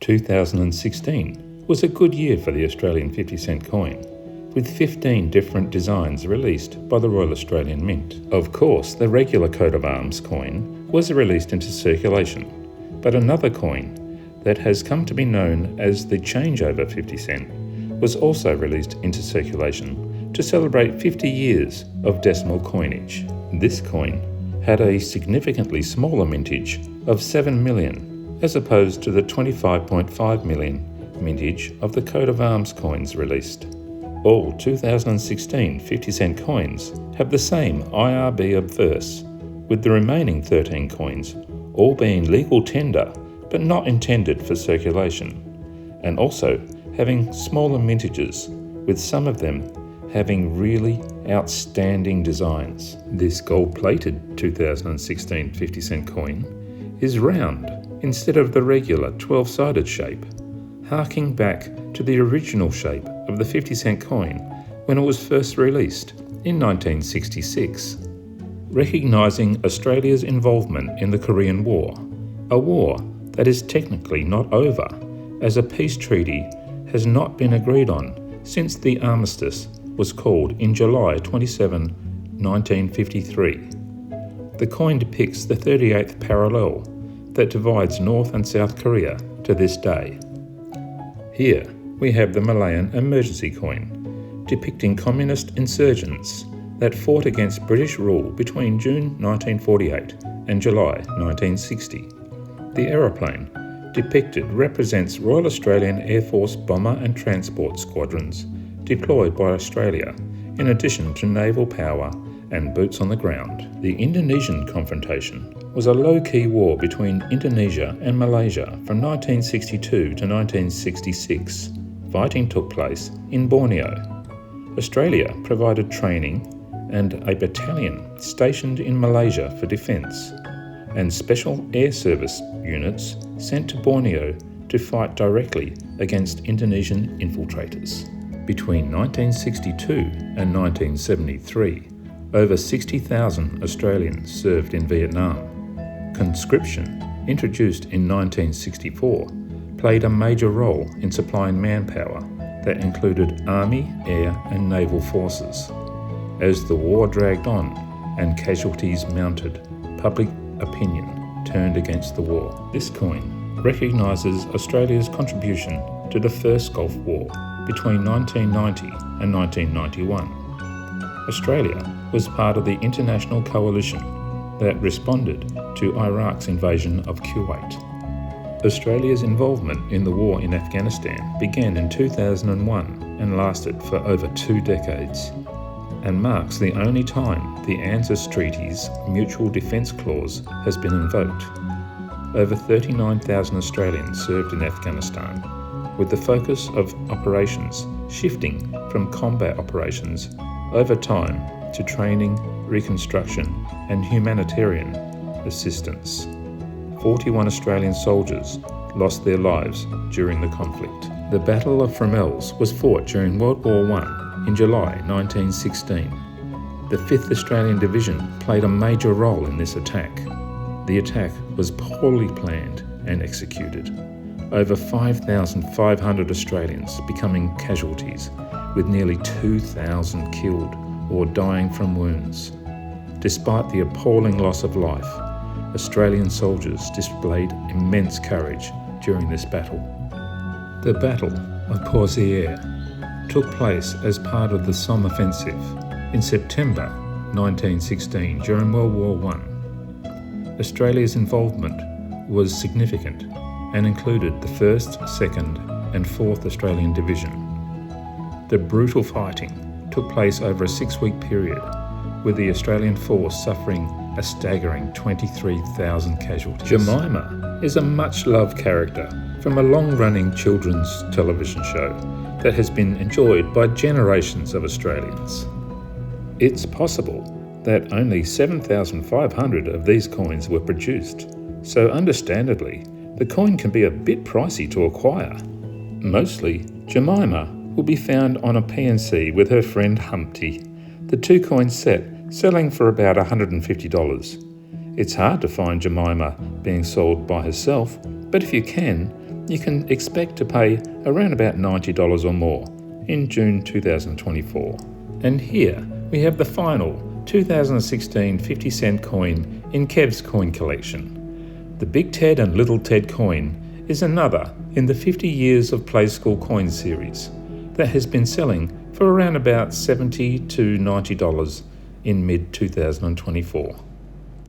2016 was a good year for the Australian 50-cent coin, with 15 different designs released by the Royal Australian Mint. Of course, the regular coat of arms coin was released into circulation, but another coin that has come to be known as the changeover 50 cent was also released into circulation to celebrate 50 years of decimal coinage. This coin had a significantly smaller mintage of 7 million as opposed to the 25.5 million mintage of the coat of arms coins released. All 2016 50-cent coins have the same IRB obverse, with the remaining 13 coins all being legal tender but not intended for circulation, and also having smaller mintages, with some of them having really outstanding designs. This gold-plated 2016 50-cent coin is round instead of the regular 12-sided shape, harking back to the original shape of the 50-cent coin when it was first released in 1966, recognising Australia's involvement in the Korean War, a war that is technically not over, as a peace treaty has not been agreed on since the armistice was called in July 27, 1953. The coin depicts the 38th parallel that divides North and South Korea to this day. Here we have the Malayan emergency coin, depicting communist insurgents that fought against British rule between June 1948 and July 1960. The aeroplane depicted represents Royal Australian Air Force bomber and transport squadrons deployed by Australia, in addition to naval power and boots on the ground. The Indonesian confrontation was a low-key war between Indonesia and Malaysia from 1962 to 1966. Fighting took place in Borneo. Australia provided training and a battalion stationed in Malaysia for defence, and special air service units sent to Borneo to fight directly against Indonesian infiltrators. Between 1962 and 1973, over 60,000 Australians served in Vietnam. Conscription, introduced in 1964, played a major role in supplying manpower that included Army, Air and Naval forces. As the war dragged on and casualties mounted, public opinion turned against the war. This coin recognises Australia's contribution to the First Gulf War between 1990 and 1991. Australia was part of the international coalition that responded to Iraq's invasion of Kuwait. Australia's involvement in the war in Afghanistan began in 2001 and lasted for over 2 decades, and marks the only time the ANZUS Treaty's Mutual Defence Clause has been invoked. Over 39,000 Australians served in Afghanistan, with the focus of operations shifting from combat operations over time to training, reconstruction and humanitarian assistance. 41 Australian soldiers lost their lives during the conflict. The Battle of Fromelles was fought during World War I in July 1916. The 5th Australian Division played a major role in this attack. The attack was poorly planned and executed. Over 5,500 Australians becoming casualties, with nearly 2,000 killed or dying from wounds. Despite the appalling loss of life, Australian soldiers displayed immense courage during this battle. The Battle of Pozieres took place as part of the Somme Offensive in September 1916 during World War I. Australia's involvement was significant and included the 1st, 2nd and 4th Australian Division. The brutal fighting took place over a 6-week period, with the Australian force suffering a staggering 23,000 casualties. Jemima is a much-loved character from a long-running children's television show that has been enjoyed by generations of Australians. It's possible that only 7,500 of these coins were produced, so understandably, the coin can be a bit pricey to acquire. Mostly, Jemima will be found on a PNC with her friend Humpty, the 2-coin set selling for about $150. It's hard to find Jemima being sold by herself, but if you can, You can expect to pay around about $90 or more in June 2024. And here we have the final 2016 50-cent coin in Kev's coin collection. The Big Ted and Little Ted coin is another in the 50 Years of Play School Coins series that has been selling for around about $70 to $90 in mid-2024.